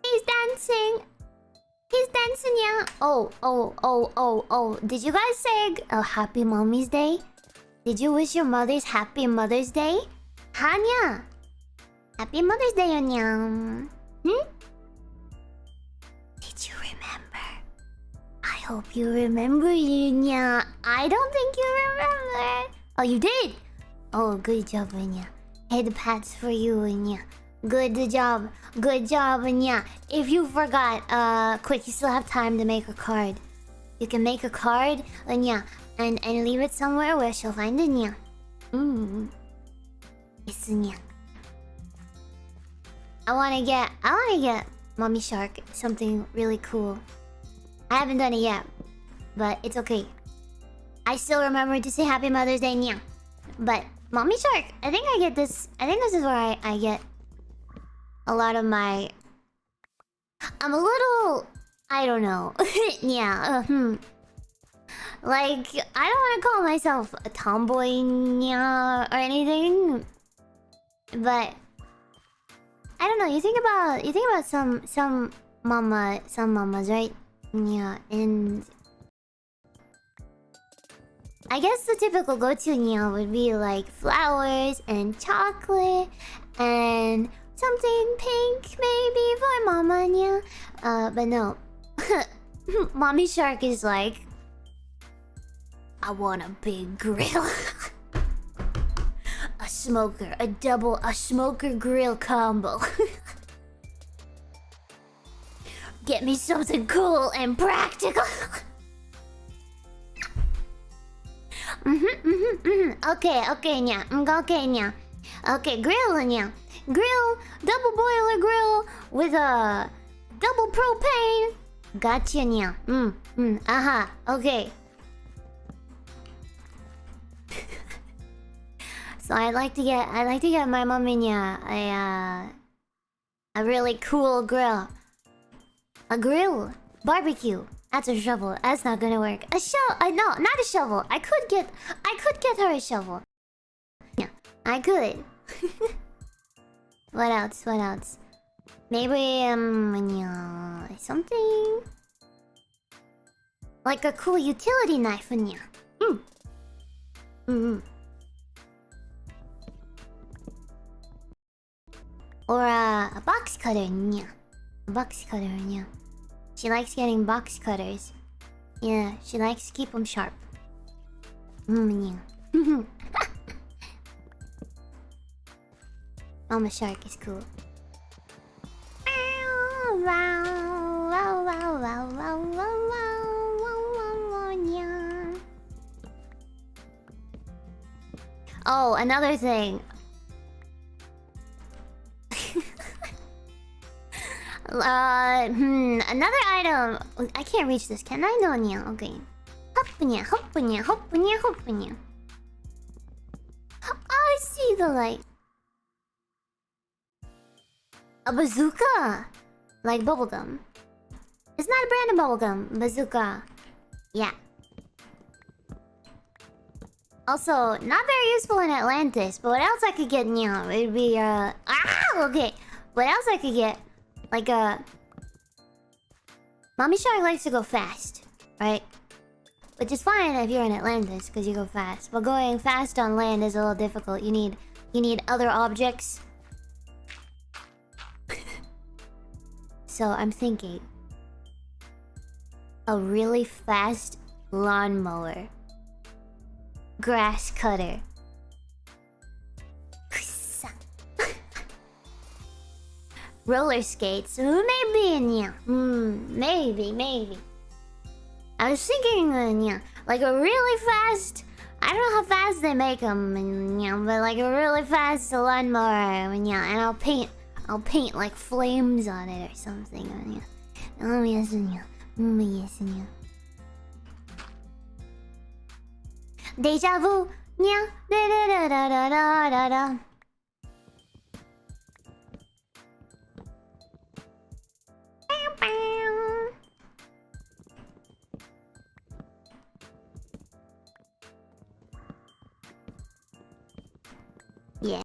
He's dancing. He's dancing, yeah. Oh. Did you guys say Happy Mommy's Day? Did you wish your mothers Happy Mother's Day? Hanya. Happy Mother's Day, Onyang. Did you remember? I hope you remember, Yunya. I don't think you remember. Oh, you did? Oh, good job, Anya. Head pats for you, Anya. Good job. Good job, Anya. If you forgot, quick, you still have time to make a card. You can make a card, Anya, and leave it somewhere where she'll find it, Anya. Yes, Anya. I wanna get Mommy Shark something really cool. I haven't done it yet, but it's okay. I still remember to say Happy Mother's Day, Nya. But Mommy Shark, I think I get this. I think this is where I get a lot of my. I'm a little. I don't know. Yeah. Like, I don't want to call myself a tomboy, nya, or anything, but I don't know. You think about some mamas, right? Yeah, and I guess the typical go-to nya would be like flowers and chocolate and something pink maybe for mama nya. But no, Mommy Shark is like, I want a big grill. A smoker, a smoker grill combo. Get me something cool and practical. Okay, nya. Okay, nya. Okay, grill, nya. Grill, double boiler grill with a double propane. Gotcha, nya. Okay. So I'd like to get my mom and a really cool grill. A grill. Barbecue. That's a shovel. That's not gonna work. A shovel. No, not a shovel. I could get her a shovel. Yeah, I could. What else? Maybe something like a cool utility knife, nya. Or a box cutter, nya. A box cutter, nya. She likes getting box cutters. Yeah, she likes to keep them sharp. Nya. Mama Shark is cool. Oh, another thing. Another item. I can't reach this. Can I? No, nya. Okay. Hoppanya. I see the light. A bazooka, like bubblegum. It's not a brand of bubblegum. Bazooka. Yeah. Also, not very useful in Atlantis. But what else I could get? Nya, it'd be okay. What else I could get? Like Mommy Shark likes to go fast, right? Which is fine if you're in Atlantis, because you go fast. But going fast on land is a little difficult. You need other objects. So I'm thinking a really fast lawnmower, grass cutter. Roller skates, maybe, yeah. Maybe. I was thinking, yeah, like a really fast. I don't know how fast they make them, yeah, but like a really fast lawnmower, yeah. And I'll paint like flames on it or something, yeah. Oh yes, yeah. Yes, yeah. Deja vu, yeah. Da da da da da da da.